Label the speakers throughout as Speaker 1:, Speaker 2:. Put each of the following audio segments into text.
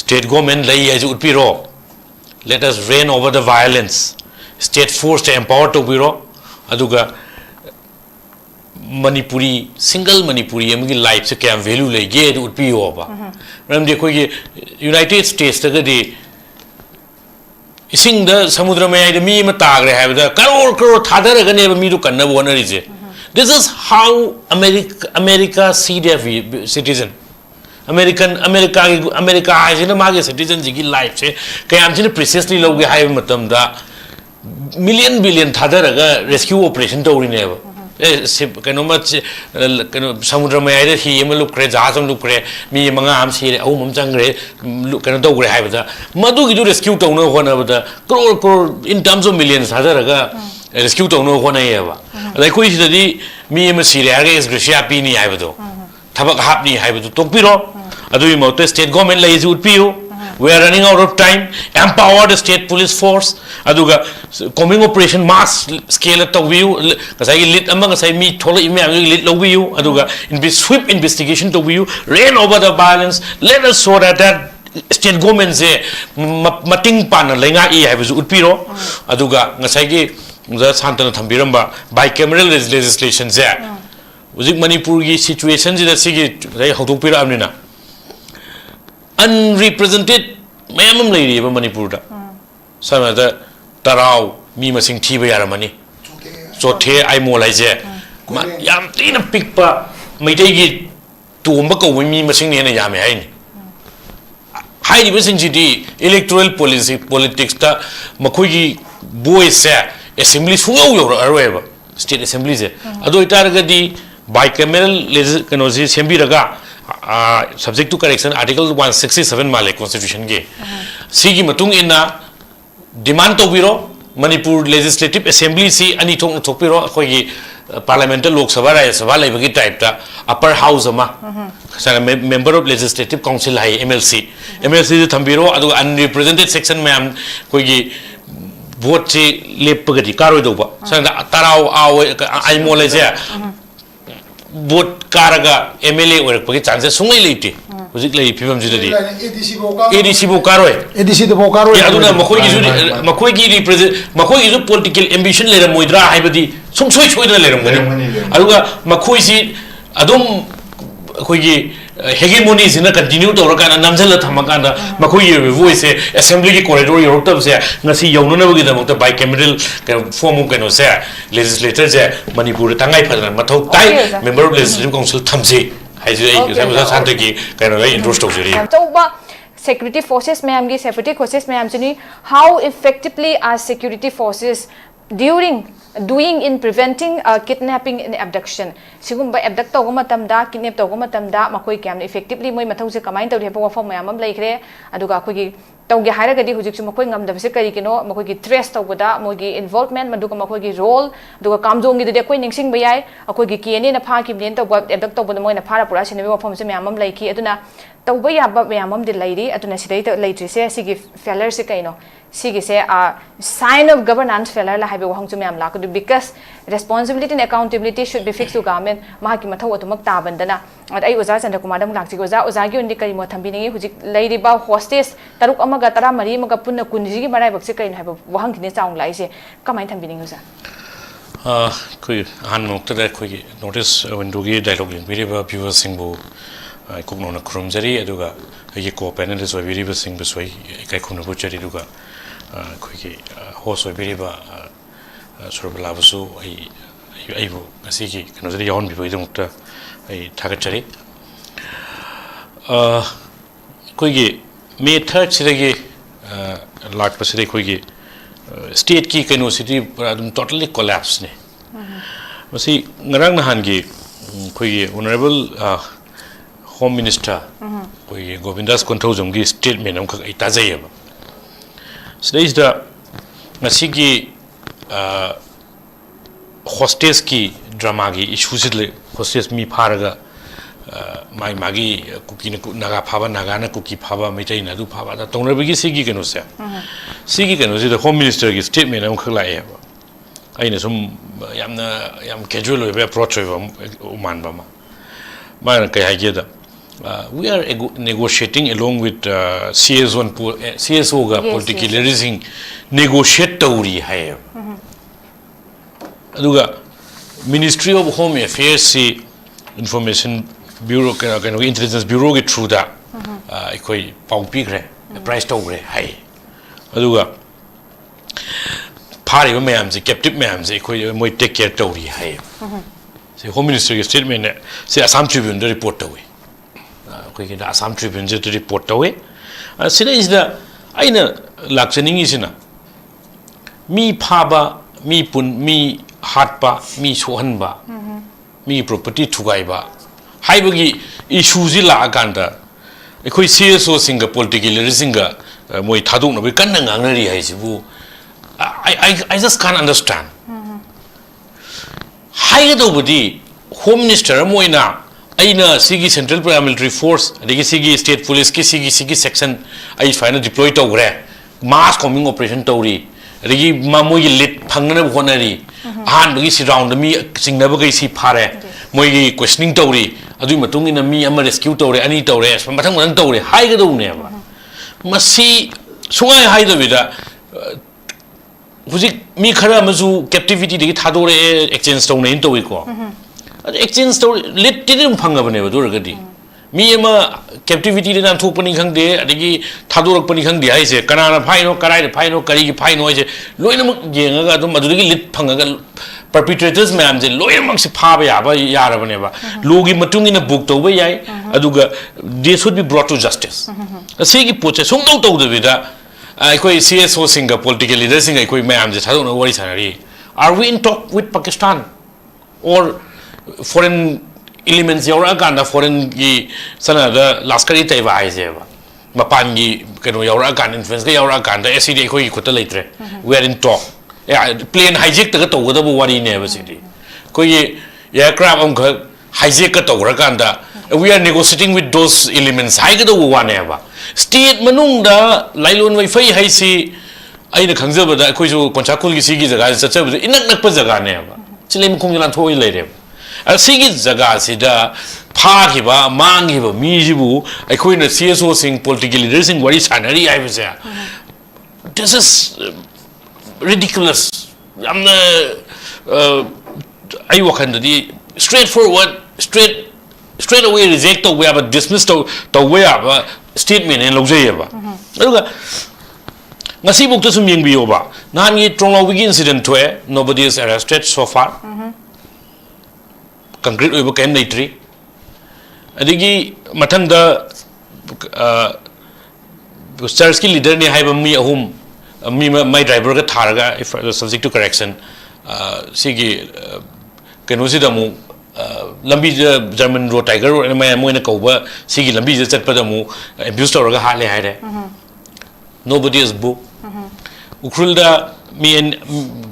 Speaker 1: state government lay as utpiro let us reign over the violence state force to empower to biro aduga manipuri single manipuri amgi life se kya value le ge utpiro ba ram de koi united states ta de ising da samudra mai de mi ma tagre ha da crore thadar ga ne mi du kanna bona ri je this is how america see their citizen America is in a market citizens life say kayam sin precisely logi high matam da million billion thadar rescue operation to never kano much samudra mai ida hi em look kre jaham look kre mi manga am si au mam changre kano to kre hai bada madu gi rescue to no hona bada crore in terms of millions thadar rescue to no hona eba like koi si mi em si re ga is gracia pi ni hai bado thabak hap ni hai bado tokpiro adui mote state government lai utpiu we are running out of time empower the state police force aduga coming operation mass scale to view kasai lit among sai mi thola ime lit lo view aduga swift investigation to view reign over the violence let us show that state government se mating pan lenga I have utpiro aduga ngasai gi santana thambiramba bicameral legislation se ujik manipur gi situation ji da sigi rai hodok pira amnina unrepresented mayamam lady ba manipur da sama da tarau mi masing thiba yaramani chothe ai molai je yam tina pikpa maitai gi tumba ko mi masing ne na yame hai ni hai ri basing ji electoral policy politics ta makhoi gi voice se assembly sungaw yor arweba state assembly je ado itar ga di bicameral kanoji sembiraga subject to correction article 167 male constitution ge sigi matung inna demand to biro manipur legislative assembly si ani thong thokpiro khoi gi parliamentary lok sabha raya sabha lai bagi type ta upper house ama sara member of legislative council hai mlc de thambiro adu unrepresented section ma'am khoi gi vote si lepagati karoi do ba sara tarau ai mole je vote karaga MLA or pagi chances sungai leite hujik lei phibam ji dadi ADC bo karoi ya aduna makhoi gi represent makhoi gi political ambition lera moidra haibadi sum soi da leram gani aduga makhoi si adum khoi gi hegemony sina continue to rakana namjala thamakanda makhoi gi voice assembly gi corridor yoroktab se ngasi yaununa bagi da mokta bicameral form kano se legislator je manipur tangai phadana mathau tai member of legislative council thamse haiju ai santaki kano ai interest of jeri
Speaker 2: security forces ma'am gi security forces ma'am chini how effectively are security forces doing in preventing kidnapping and abduction sigumba abduct to matam da kidnap to matam da makoi kyam effectively moi mathau se kamai tawri ba wafam mayam am laikre aduga khoi gi tawge hairagadi hujik su makoi ngam da se kari kino makoi gi trace tawda moi gi involvement maduga makoi gi role aduga kamjong gi de koi ningsing bayai akoi gi kene na pha ki blen to abduct to moi na phara pura sine wafam se mayam am laiki aduna tawba ya ba mayam am de lairi aduna sidai to laitri se sigi failure se kaino sigi se a sign of governance failure la haibe wahang chu mayam la because responsibility and accountability should be fixed to government mahaki mathau atumak tabandana ai oza Chandra Kumar dam lakchi oza gi undi kari mo thambi ni hujik lairi ba hostess taruk amaga tara mari amaga punna kunji gi marai bakse kain haibe wahang kine chaung lai se kamai thambi ni oza
Speaker 1: koi han mokta da koi notice window gi dialogue ling biri ba viewers singbu kokno na krumjari aduga ai ko panelist wa biri ba singbu soi kai khunu bu chari duga koi gi host wa biri ba surabala basu ai bu asi gi kano jari yawn bi bo idumukta ai thagachari koi gi May 3rd sidagi lak paside koi gi state ki kano city totally collapse ne masi ngarang nahan gi koi gi honorable home minister koi gi Govindas Konthojam gi statement am khak ai tajai ba stage da masi gi hostess ki drama gi issues le hostess mi pharaga mai magi kuki naga phaba naga na kuki phaba mitai na du phaba da tongna bigi sigi keno se sigi keno se the home minister gi statement am khala ya aina sum yam casual we approach we man ba ma kai ha ge da we are negotiating along with CSO ga politically rising negotiate tawri hai aduga Ministry of Home Affairs si information bureau intelligence bureau ge through da ikoi pau pi gre price tawre hai aduga phari ba mayam si captive mayam si ikoi moi take care tawri hai se Home Ministry statement se Assam Tribune report tawi okay the Assam Tribune report tawi sina is the aina lakchaning isina mi phaba mi pun mi hatpa mi sohanba mi property thugaiba haibagi issue ji la aganda ekoi CSO singa political singa moi thaduk no bi kan ngangnari hai sibu I just can't understand Haigabudi, Home Minister Moina, Aina Sigi Central Paramilitary Force, Rigi Sigi State Police, Sigi Section, I final deployed to Gre, mass coming operation Tori, Rigi Mamoy lit Pangana Honari, and Rigi round me, sing Navagasi Pare, Moy questioning Tori, Adumatung in a me, I'm a rescue Tori, any Torres, Mataman Tori, Haigado never. Must see, so I hide the vida. Me khara mazu captivity de thadore exchange stone in to ko exchange stone lit tidum phanga bane ba durgadi me ma captivity de nan thok pani khang de adigi thadorok pani khang de ai se kanana phaino karai phaino kari gi phaino se loina mak yenga ga dum adudagi lit phanga ga perpetrators ma'am je loina mak se pha ba ya ba yara bane ba logi matung ina book to ba yai aduga they should be brought to justice se gi poche song to de vida CSO singa political leaders singa are we in talk with Pakistan or foreign elements yaura ganda foreign gi sana da laskari taiba aiseba mapan gi kano yaura ganda influence ga yaura ganda SCD koi khota leitre we are in talk plane hijack ta to ga wari ne ba sidi koi aircraft am hijack ka to ra ganda we are negotiating with those elements hai ga do wa ne ba State manungda lailon wifi hai si aina khangja bada koi jo konchakul gi sigi jaga chacha bada inak nak pa jaga ne ba chilem khong lan thoi leire a sigi jaga si da pha gi ba mang gi ba mi ji bu akoi na CSO sing political leaders sing wari sanari ai ba sa this is ridiculous am na ai wakan di straightforward straight away reject to we have dismissed to we have statement in Lojayaba. Nasi book to some young bioba. Nani Trongo incident to nobody is arrested so far. Concrete over candidate. Adigi Matanga Starsky leader near Hibami whom my driver got Targa if subject to correction. Sigi Kenusidamu. Lambi German road tiger and my moina cover, Sigi Lambi set Padamu, abused or hardly hide. Nobody is book. Ukrulda me and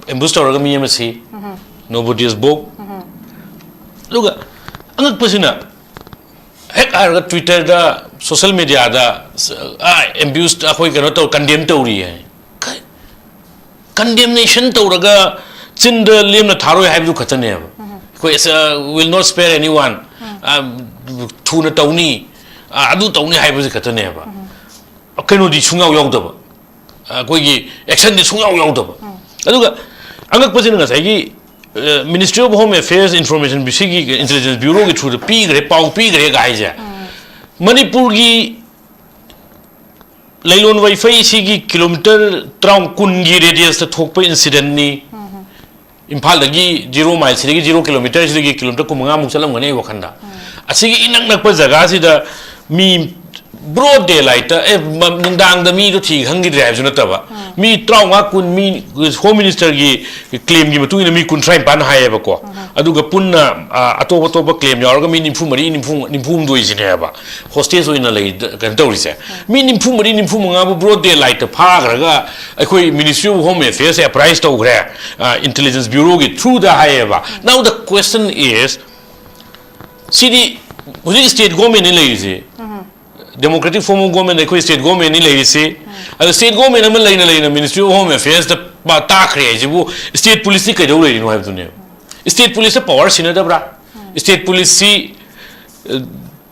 Speaker 1: abused or me MC. Nobody is book. Look, Uncle Pusina. Heck, I got Twitter, the social media, the abused a hoikanoto condemned Tori. Condemnation to Raga, Cinder Lim the Taro have you cut a name. Will not spare anyone. Tuna Tony, Adu Tony Hybrid Cataneva. Kano di Sunga Yodaba. Kogi extended Sunga Yodaba. Aduga, Uncle President, Ministry of Home Affairs Information Bisigi Intelligence Bureau through the Pig, Pau Pig, Gaija. Manipurgi Lailon Wi-Fi Sigi kilometer Traum Kungi radius the Tokpa incident. Impal lagi 0 miles lagi 0 kilometers lagi kilometer kumanga mungsalam ngane wakanda asigi inak nak pa jaga si da mi broad daylight nungdang da mi to thi hangi drive juna taba mi trauma kun mi home minister gi claim gi matu ina mi kun try pan hai ba ko aduga punna atoba claim yawarga mi nimphum doi jine ba hostage oina lei kan tawri se mi nimphum nga bu broad daylight pha graga akoi Ministry of Home Affairs price to gra intelligence bureau gi through the high ba now the question is city state government in lei democratic form of government ekoi state government ni lei se the state government am leina Ministry of Home Affairs the ta khre jibu state police ka do lei no have to ne state police power sina da bra state police si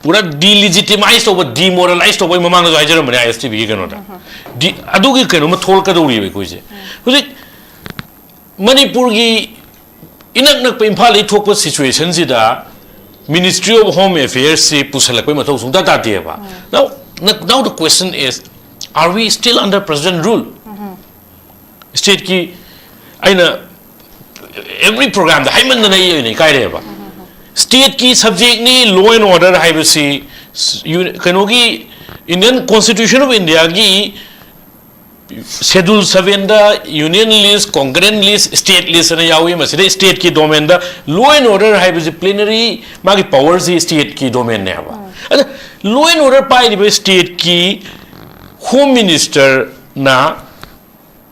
Speaker 1: पूरा delegitimize over demoralize over mamang no hajar mane ISTB ki kano da adu ki kano ma thol ka dori be koi je huzik manipur gi inak nak pe imphal i thok pa situation si da Ministry of Home Affairs se pusalak pe mathau sung ta ta de ba now the question is, are we still under president rule? State ki aina every program the haiman na nahi ni kai re ba state ki subject ni law and order hai basi kano ki Indian Constitution of India ki Schedule 7 da union list concurrent list state list na yawi masida state ki domain da law and order hai basi plenary magi powers hi state ki domain ne ba law and order pai ni state ki home minister na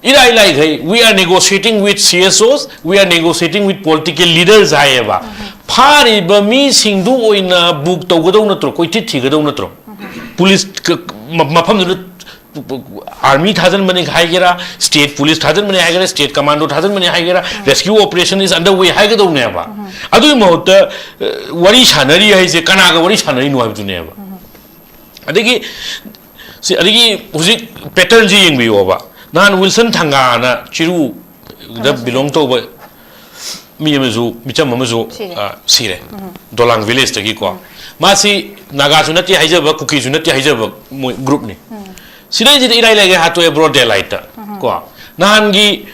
Speaker 1: we are negotiating with CSOs, we are negotiating with political leaders. Pari bami singdu oina book togado natro, koi tigado natro. Police mapam army hasn't money higera, state police hasn't money higera, state commando hasn't money higera, rescue operation is underway higado neva. Adu mota wari shanari is a kanaga wari shanari no have to never. Adigi see adigi uzik pattern ji in over. Nan Wilson Tangana Chiru that belong to Miyamuzu, Michamamuzu, Sire, Dolang village to Giko. Masi Nagasunati Hijab, Kukizunati Hijab group. Sire did I had to a broad daylight. Nangi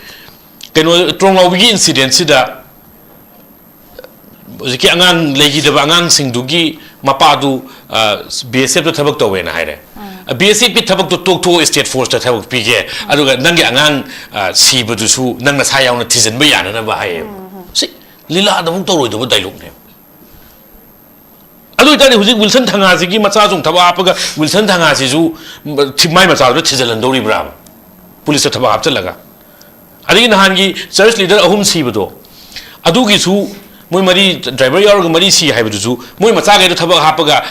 Speaker 1: Trongi incident, Sida Zikiangan, Legi the Bangang Singdugi, Mapadu, BSF to Tabakto when I a BSP tabak to talk to state force that have PG. I do get Nanga Angang, see but to Nanga High on a Tizen Bayan and Bahai. See, Lila the Mutoro, what I look name. I do tell you, Wilson Tangaziki, Matsazum, Tabapaga, Wilson Tangazizu, Timai Matsal, Tizel and Dori Bram, Police at Tabaptelaga. I think in Hangi, service leader of whom Sibato. Adugisu. Moi mari driver yor mari si hai buju moi macha ga thaba hapaga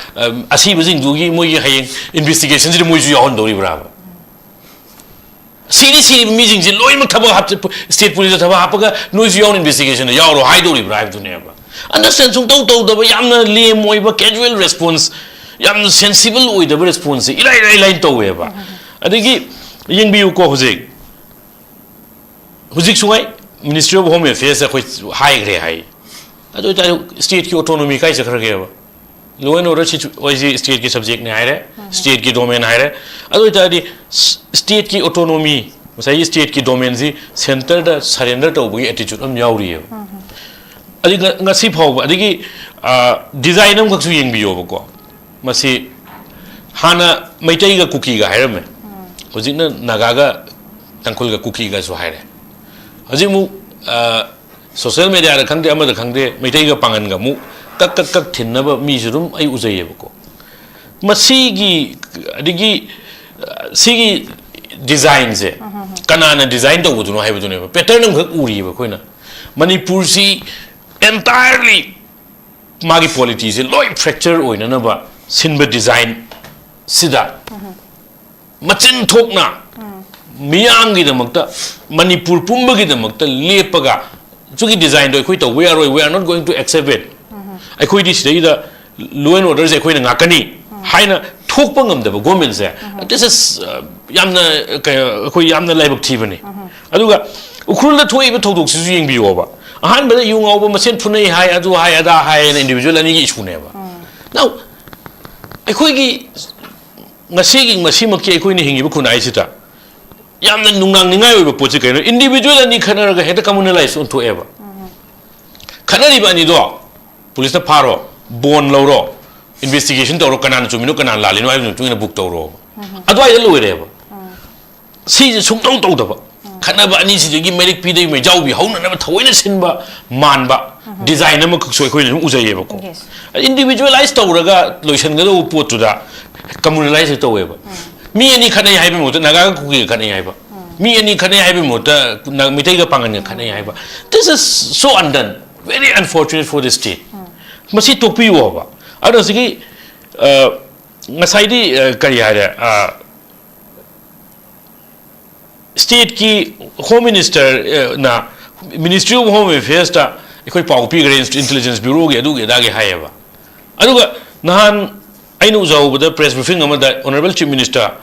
Speaker 1: asi bujing dugi moi hai investigation ji moi ju yon dori bra si meeting ji loi mak thaba hap state police thaba hapaga noi ju yon investigation ya ro hai dori bra du ne ba understand sung to da ba yamna le moi ba casual response yam sensible oi da response ilai to we ba adigi yeng bi ko hojik sungai Ministry of Home Affairs khoi hai gre hai state की autonomy का इसे कर गया वो law and order वैसे state की subject नहीं आए रहे state की domain आए रहे अदो इतादी state की autonomy वैसे state की domain जी center दा surrender तो वही attitude हम यावरी है अदी ngasi phau अदी की design हम कक्सु यंग भी हो बको मसी हाना मैत्री का cookie का है रहे में वैसे ना नागा का तंकुल का cookie का सो है रहे अजी मु social media the khangde amada khangde meitai ga pangan ga mu kak thinna ba mi jurum ai ujaye bako masigi adigi sigi design je kanana design to budu no hai budu ne pattern ng khak uri ba koina manipur si entirely magi quality je loi fracture oina na ba sinba design sida machin thokna miyang gi damakta manipur pumba gi damakta lepaga Suki design do equito we are not going to accept it. I quit this day the law and orders a queen ngakani. Haina talk pangam the government there. This is yamna yamna labor tivani. Aduga Ukula to even told Suing be over. A hand better you over Masin Pune high adu high ada high an individual and each never. Now a quickie Nasigi Masimaki Queen Hingibukuna Isita. Yamna nungang ningai ba pochi kaino individual ani khana ga heta communalize onto ever khanari bani do police na pharo bon loro investigation to ro kanan chumino kanan lalino ai tu ina book to ro adwai lo re ba si sung tong to da ba khana ba ani si gi merik pi dei me jau bi hauna na thawoina sin ba man ba design ma khuk soi khoi lu ujaye ba ko individualize to ra ga loisan ga do pot to da communalize to we ba me any khane hai be mota naga ku ge khane hai ba me any khane hai be mota mitai ga pangan khane hai ba this is so undone very unfortunate for the state masi topi wo ba ado sigi ngasai di kari ha state ki home minister na Ministry of Home Affairs ta ikoi pau pi gre intelligence bureau ge adu ge da ge hai ba adu ga nahan I know the press briefing that Honorable Chief Minister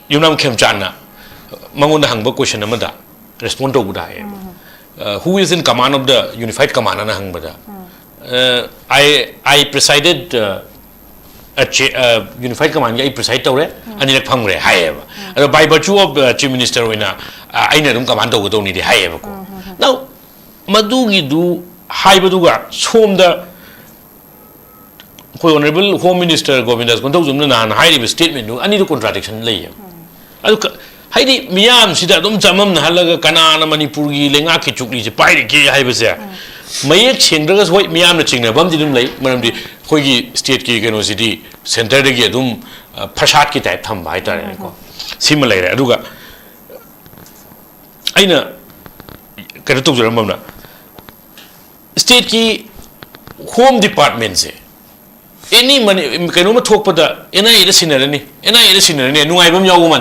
Speaker 1: Yunam Khemchana Mangonda Hangba question amada respond to who is in command of the Unified Command Hangbada. I presided Unified Command I preside tore and in a pangre high by virtue of Chief Minister Wina I know command over only the high now Madugi do high Baduga shown the Honorable Home Minister Govindas Gondozumna and high statement I need a contradiction lay. Heidi Miam Sidadum Jamam Halaga Kanana Manipuri Lenga Kichukli Pai Ki Hibasa. Mayek Chindra's white Miam the China Bum didn't lay, Madam the Hogi State University Center de Gedum Pashatki type thumb by Taranco. Similar Aduga Aina Karatu Ramona State Key Home Department say. Any money can only talk about the NIA and no I am your woman.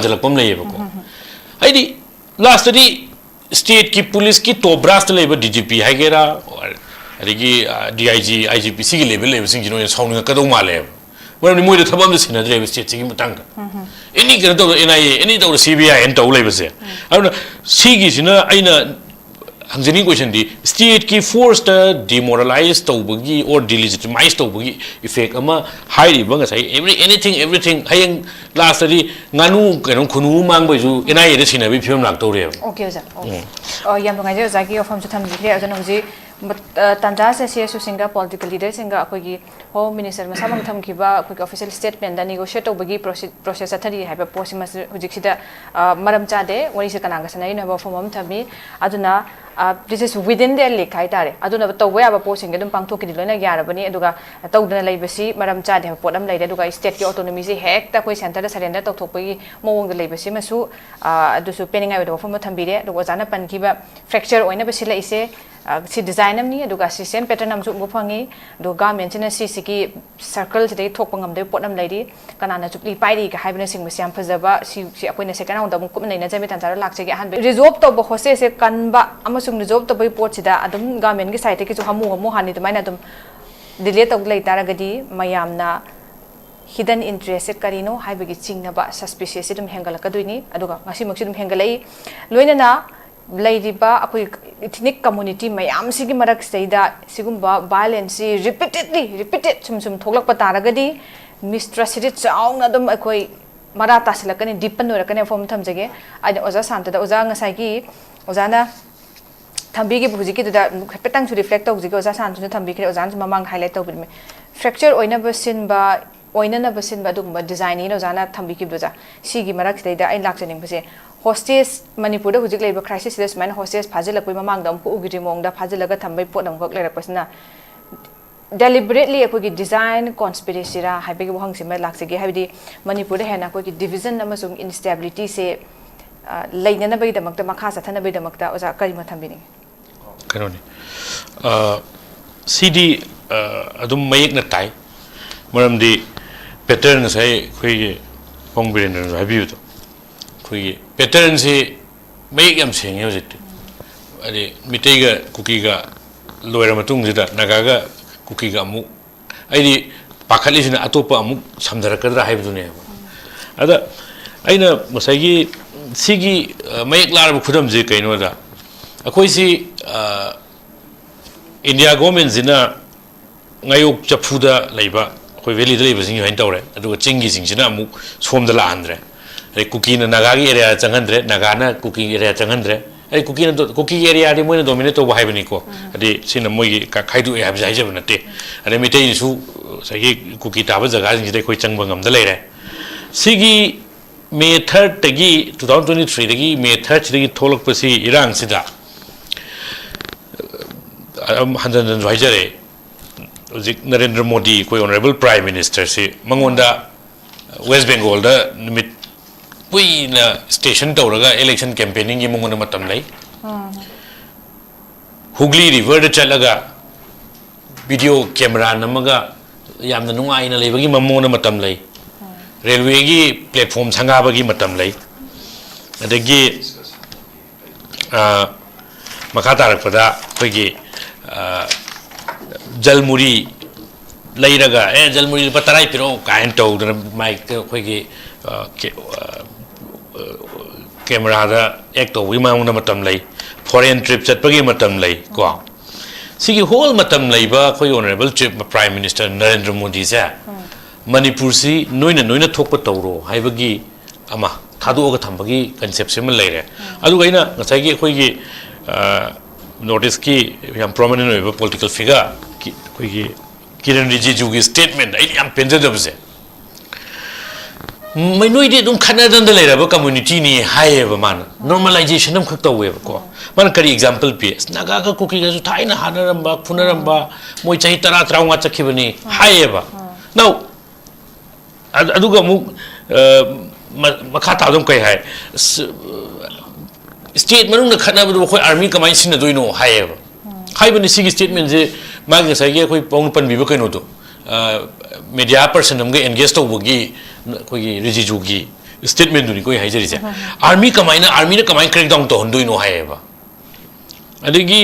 Speaker 1: I last day state ki police ki to brass labor DGP Hagera or DIG IGPC level everything you know is sounding a Kadoma level. When we moved the Tabam Sinner, they were stating Mutanga. Any NIA, any CBI and Tolabas. I don't know, Sigis, you know, I Hangzini question the state ki forced demoralized Tobugi or delegitimized Tobugi effect ama highly bangas everything hayang last day Nanu Kunu Mangbu and I listen a bit film like Toria.
Speaker 2: Okay, sir. Oh, Yamangaja Zaki of Hamilton here as an Ozi, but Tanja says yes to Singa political leaders in Gakogi, Home Minister Masamang Tamkiba, quick official statement, the negotiate Tobugi process at have a posimus Hujixida Madam Chade, when is a Kanagasan about for Mom Tabi, Aduna. This is within their lake. I don't know the way of posting it. Pang token Luna Yarabani, Eduga, a token Labosi, Madam Chad have put them later. Eduga state autonomy, heck, the question that surrender to Topi, Mong the Labosi, Masu, do penning out of Motambide, there was an Pankiba fracture or never silla is si design am ni Eduga system pattern am Mupangi, do garments in a Siki circles they talk on the bottom lady, Kanana to be piety, hibernessing with Sam Pazaba, she appointed a second out of Mukum and Zamit and Laxi. Resolved of Jose Kanba Amasum resolved to be ported Adam Garment site to Hamu Mohani the Manadum delete of late Taragadi, Mayamna hidden interest Carino, Hibigi Singaba, suspicious Hengalakaduni, Aduga, Masimuxim Hengalay, Luina. Lady ba ethnic community mayam sigi marak seida sigumba violence repeated sum tholak pataragadi mistrusted chaung adum akoi marata silakani dipan orakani form thamjage ai oza santa da oza ngasai gi ozana thambi gi bhuji ki da petang su reflect tau jigi oza santa thambi ki ozan mamang highlight tau bi fracture oina basin ba oina na basin ba dum ba design ino ozana thambi ki doja sigi marak seida ai lakjaning base hostage Manipur hujik labor crisis this man hostage Fazilakui Mamang dam Ugimong da Fazilaga Tambai put them work like a deliberately a quick design conspiracy ra Happy Wang Sima Laxi Havidi Manipur Hana quick division Namasum instability say Laina by the Makta Makasa Tana by the Makta was a Karimatambini.
Speaker 1: Canoni CD Adum Mayek Natai Maram the patterns I Pongbin and review. Patterns make them sing it. Mitega cookiga lawyer Matungita, Nagaga, cookiga mu. I did Pakalis in Atopa muk, some Darakadra have to name. Other I know Mosagi Sigi make Lara Kudam Zika in order. A quasi India government zina Nayuk Chapuda labor, who very labors in your entire, and do a chingis in Jinamu, swam the landre. Cooking in Nagagi area, Tangandre, Nagana, cooking area, Tangandre, a cooking area, the money dominate over Hibanico, the Sinamoi, Kakaidu, Abzajavante, and I may tell you, Sagi cookie tabas, the guys in the Quichangbangam the later. Sigi May 3rd, Tagi, 2023, Tagi, May 3rd, Tagi, Tolokpasi, Iran Sida. Handan Vajare, Narendra Modi, Honorable Prime Minister, say, Mangonda, West Bengal, the we in station Toraga election campaigning in Matamlay. Hugli River the Chalaga video camera Namaga Yam the Nua in a Labagi Mamona Matamlay. Railway platform Sangabagi Matamlay. And the gay Makatarak Pada, Pegi Jalmuri लेरगा ए जलमुरी पतराई पिरो Kine तौदन mic खोगी camera दा एक तो विमांग मतम लई foreign trip चटपगी मतम लई को सिगी whole मतम लईबा खोई honourable chief prime minister Narendra Modi से मणिपुर सी नोइना थोप तौरो हाइबगी अमा थादोगा थंबगी कंसेप्ट से मन लेरे अदुगैना ngसाइगी खोइगी नॉर्थ ईस्ट की याम प्रोमिनेंट होइबा पॉलिटिकल फिगर खोइगी किरण रिजिजू की स्टेटमेंट आई याम पेंजदबसे मैनोइदे दुम खनादन द लेरबा कम्युनिटी नि हाइबा मान नॉर्मलाइजेशन हम खक तौवे को मान करी एग्जांपल पे नागा का कुकी का थाइना हानरंबा फुनरंबा मोय चाहि 13 13 चखिबनी हाइबा नाउ अदुगा मु मखा तादम कई है स्टेट मनुंग खनाबदो खोय आर्मी कमाइन सिन दोइनो हाइबा हाइबनि सिगी स्टेटमेंट जे मागे साइगे खोय पौन पनबिबो कइनो दो मीडिया पर्सन हमगे एंगेज तौबगी खोगी रिजिजूगी स्टेटमेंट दुनी कोई हाइजरिसे आर्मी कमाइन क्रैक डाउन तो हंदोइनो हाइबा अदगी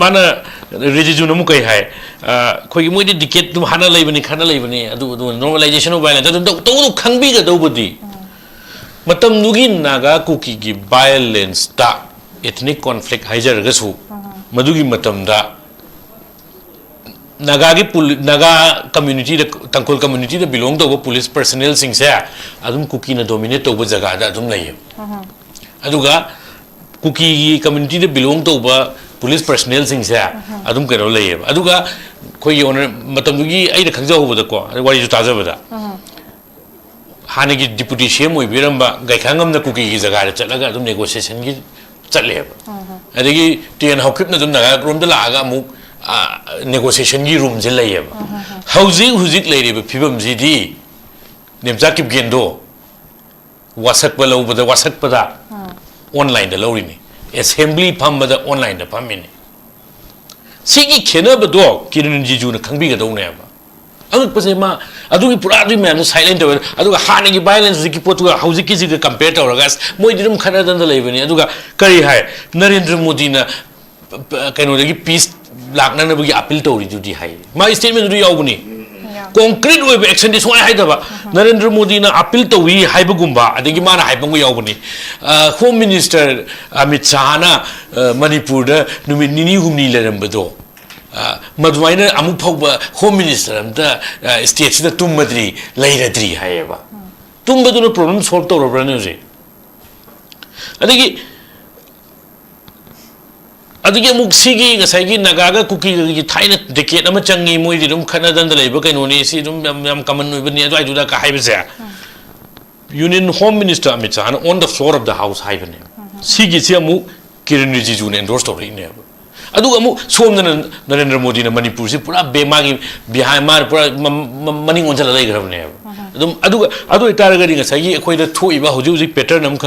Speaker 1: माना रिजिजू नमु कई है खोगी मोइदि डिकेट दुम हाना लैबनि खाना लैबनि अदु नॉर्मलाइजेशन ऑफ वायलेंस अदु तो खंगबिगा दौबदी मतम नुगी नागा कुकी की वायलेंस ता एथनिक कॉन्फ्लिक्ट हाइजरगसु मदुगी मतम दा नागा की नागा कम्युनिटी तंकोल कम्युनिटी दा बिलोंग तो पुलिस पर्सनल सिंग से अदुम कुकी ना डोमिनेट तो जगह दा अदुम लैयो अदुगा कुकी कम्युनिटी दा बिलोंग तो पुलिस पर्सनल सिंग से अदुम करो लैयो अदुगा कोई ओनर मतम दुगी आई खंगजा होबदा को वारी जु ताजबदा हाने की डिप्यूटी सीएम होई बिरंबा गायखांगम ना कुकी की जगह चलगा अदुम नेगोशिएशन की चलेबा अदगी टेन हौक्रिप ना दुम नागा रोम दा लागा मु नेगोशिएशन की रूम जे लैयो हुजिक लैरिबा फिबम जिदी नेमजा किप गेंदो वासकबा लौबदा वासकपदा ऑनलाइन दा लौरिनी असेंबली फमबदा ऑनलाइन दा फमिनी सिगी खेनबदो किरण रिजिजू ना खंगबिगदौनेबा अगपसे मा अदुगी पुरा अदुगी मैम साइलेंट तवर अदुगा हानेगी वायलेंस जिकी पोतुगा हौजिकी जिगा कंपेयर तवरगा मोइदि दुम खनादन दा लैबनी अदुगा करी हाय नरेंद्र मोदी ना कइनोदगी पीस लाकनानबगी अपील तौरी जुदी हाय मा स्टेटमेंट दुदी यावबनी concrete way action this one haidaba Narendra Modi na appeal to we haibagumba adigi mana haibangu yawbani Home Minister Amit Shah na Manipur da numi nini humni lerambado madwaina amu phawba Home Minister amta state da tummadri leiradri haiba tumbadu no problem solve to robrane je adigi अदगी अमुक सिगी गसाइगी नगागा cookie की थाइना decade अमा चंगी मोइदि दुम खनादन the लेबो कैनोनी सि दुम याम कमन नोइबनि अदुइ दुदा का हाइबसे union home minister Amit Shah on the floor of the house हाइबने सिगी से अमुक किरण रिजिजू ने एंडोर्स तोरि ने अदुगा अमुक सोमदन नरेंद्र मोदी ने मणिपुर से पूरा बेमागी बिहाय मार पूरा मनिंग ओनसल लैग्रबने अदुम अदुगा अदु इतारगरि गसाइगी अखोइदा थोइबा हुजि हुजि pattern अमख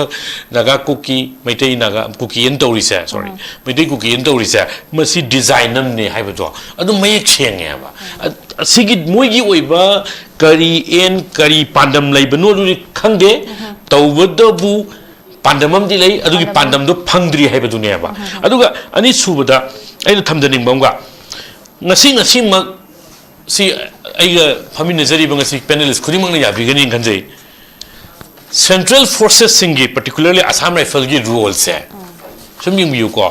Speaker 1: Naga cookie Meitei Naga cookie N तौरिसे sorry Meitei cookie N तौरिसे मसी डिजाइन नमने हाइबदो अदु मयक सेंगेबा सिगी मोइगी ओइबा करी एन करी पांडम लैबनो दुरि खंगे तौबदबु पांडमम दि लै अदुगी पांडम दो फंगद्रि हाइबदुनेबा अदुगा अनि सुबदा अइना थमदनिंगबंगा ngasi ngasi mak si aiga famine jari bang si panelist khudi mang na yabigani khanjai central forces singi particularly Assam Rifle gi role se sumying biu ko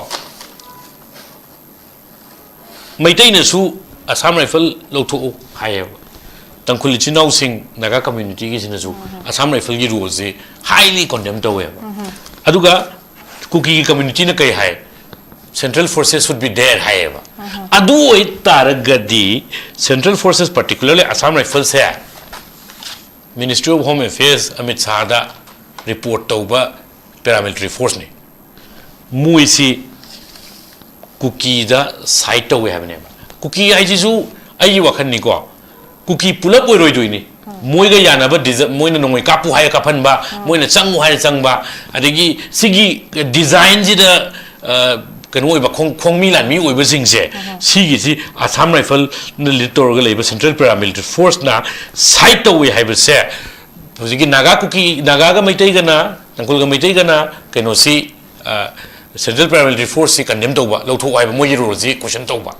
Speaker 1: maitai na su Assam Rifle lotho haye tangkhuli chinau sing naga community gi sina su Assam Rifle gi role se highly condemned tawe aduga kuki gi community na kai hai Central forces would be there, however. Adu itaragadi Central forces, particularly Assam Rifles, here. Ministry of Home Affairs Amit Shah report tauba paramilitary force ne. Muisi kuki da site tawe have never. Kuki ajisu ayi wakan ni ko. Kuki pull up with doing it. Moiga yana but moina no kapu haya kapan ba, moina changu haya chang ba. Adigi sigi design the कनो ओइबा खोंगमी लानमी ओइबा जिंगसे सिगी सि Assam rifle न लिटोरगा लेबा central paramilitary force ना site तो वे हाइबसे होजिगी Naga cookie नागागा Meitei गना नंगुलगा मैतै गना कनो सि सेंट्रल पैरामिलिटरी फोर्स सि कंडेम तोबा लौथो हाइबा मोयि रोजी क्वेश्चन तोबा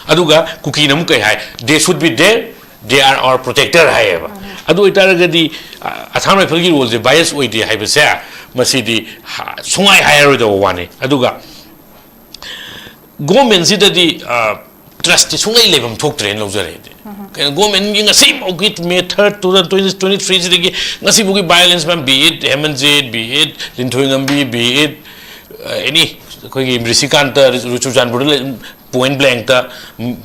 Speaker 1: aduga kuki nam kai hai they should be there, they are our protector hai ba adu itaragadi Assam Rifle gi role je bias oide hai ba sa masidi sungai hire do wani aduga government si di trust sungai lebam thok train lo jare government gi ngasi mogit me 3rd 2023 si gi ngasi bugi violence man be it hemanjit be it linthoingam be it any koi gi risikanta ruchu janbur point blank ta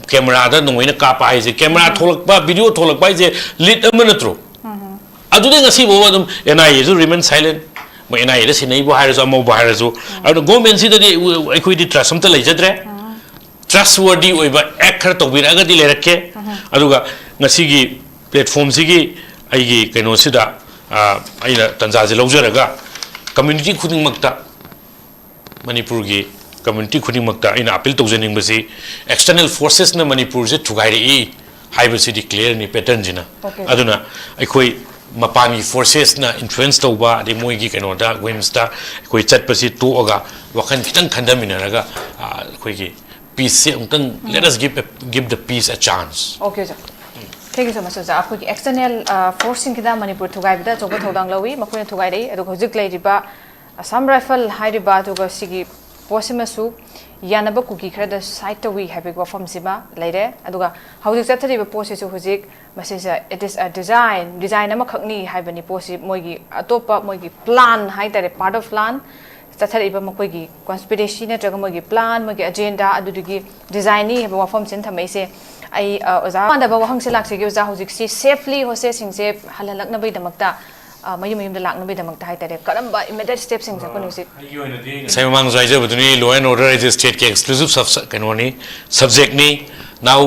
Speaker 1: camera da noina ka pa ai je camera tholak ba video tholak ba je lit amanatro adu de ngasi bo adum NIA ju remain silent mo NIA da sinai bo haira mo bo haira ju adu government si da di ekoi di trust am ta lai jadre trustworthy oiba act to bir aga di le rakke aduga ngasi gi platform si gi ai gi kaino sida aina tanja je lojaraga community khuding makta manipur gi community khuding makta ina appeal to jening basi external forces na manipur je thugai ri haiba si declare ni pattern jina aduna aikoi mapani forces na influence to ba de moi gi kaino da wimsta koi chat pasi to oga wakhan kitang khandamina raga koi gi peace let us give the peace a chance.
Speaker 2: Okay, sir. Thank you so much, sir. Aapko external forcing kida Manipur thugai bida choba thodang lawi makoi thugai dei adu hojik lai riba Assam Rifle hai riba to sigi posima su yanaba kuki khra da site to we have go from siba laire aduga hojik chathari ba posi su hojik message it is a design ama khakni hai bani posi moigi atopa moigi plan hai tare part of plan chathari ba makoi gi conspiracy na traga moigi plan moigi agenda adugi design ni ba form sin thamai se ai oza da ba wahang se lak se gi oza hojik si safely hose sing se halalak na bai damakta mayum da lak na bai damakta hai tare karamba immediate steps sing sa ko ni
Speaker 1: sai mang zai je buduni law and order is state ke exclusive kanoni subject ni now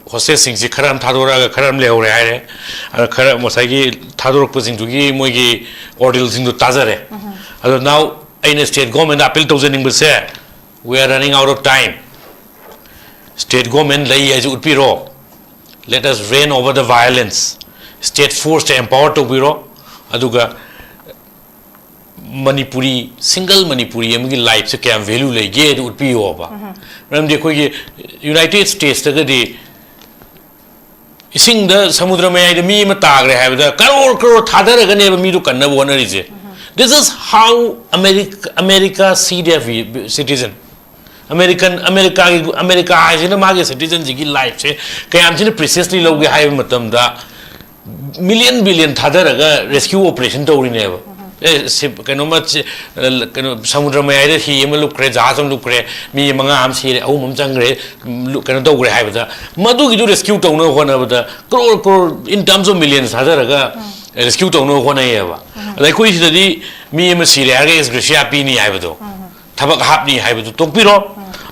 Speaker 1: hose sing si kharam thadora ga kharam le hore hai re khara mosai gi thadorok pa sing dugi moi gi order sing du tajare ado now in state government appeal to jening bse we are running out of time state government lai as utpiro let us reign over the violence state force to empower to biro aduga manipuri single manipuri amgi life se kya value le ge utpiro ba ram de koi united states ta di ising da samudra mai da mi ma tagre ha da crore thadara ga ne mi du kanna bo na ri je. This is how America see their citizen. America has in a citizen jigi life se kayam chine precisely loge hai matam da billion thadaraga rescue operation to rineva kano ma kano samudra mai da hi em lukre jaham lukre mi manga am sire au mum changre kano to gre hai da madu gi rescue to no hona da crore in terms of millions thadaraga rescue to no hona eva like koi sidadi mi em sire aga is gracia pini hai do thabak hapni hai do tokpiro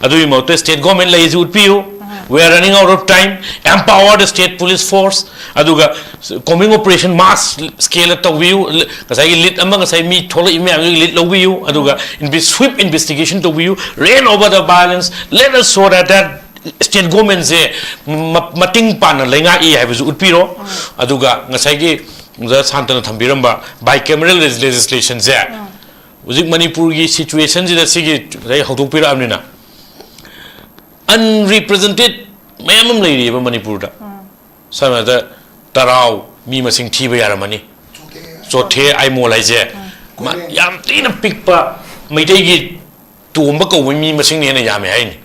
Speaker 1: adui mote state government lai is utpiu we are running out of time empower the state police force aduga coming operation mass scale to view kasai lit amang kasai mi thola ime lit lo view aduga in be swift investigation to view reign over the violence let us show that state government se mating pan lenga I hai bu utpiro aduga ngasai gi za santana thambiramba bicameral legislation se ujik manipur gi situation ji da sigi dai hodok pira amnina unrepresented mayamam lady ba manipur da sama da tarau mi masing thiba yaramani so the ai mo lai je yam tina pikpa maitei gi tumba ko mi masing ne na yame hai ni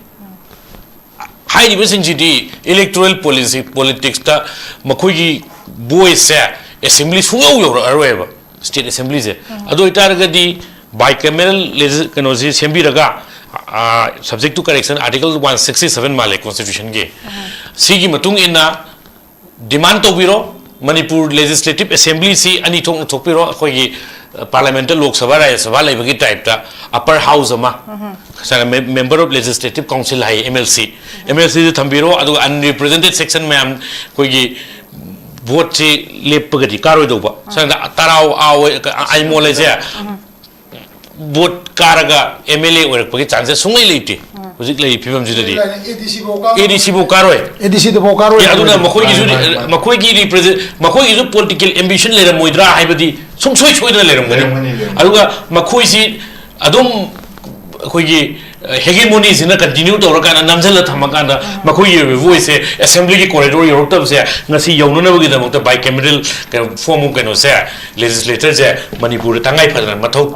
Speaker 1: hai ri basing ji di electoral policy politics ta makoi gi boys assembly sungo yo arweba state assembly je ado itaraga di bicameral kanoji sembi raga subject to correction article 167 male constitution ge sigi matung ina demand to biro manipur legislative assembly si ani thong thokpiro khoi gi parliamental lok sabha raya sabha lai bagi type ta upper house ama sa member of legislative council hai mlc je thambiro adu unrepresented section ma'am khoi gi vote si lepagadi karoi do ba sa tarau ai mo le je vote karaga MLA oirakpagi chances sungai leite hojik lei phibam jidadi ADC bo karoi aduna makoi gi represent makoi gi political ambition lera moidra haibadi sumsoi soidra leram gani aduga makoi si adum khoi gi hegemony is in a continue to Organ and Namzella Tamakanda, Makuyi voice, assembly corridor, Europe, Nasi Yonuna with the bicameral form of Ganosea, legislators, Manipur, Tangai Padan, Mato,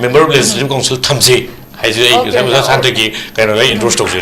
Speaker 1: member of Legislative Council Tamsi. I say, Santaki, kind of interest of the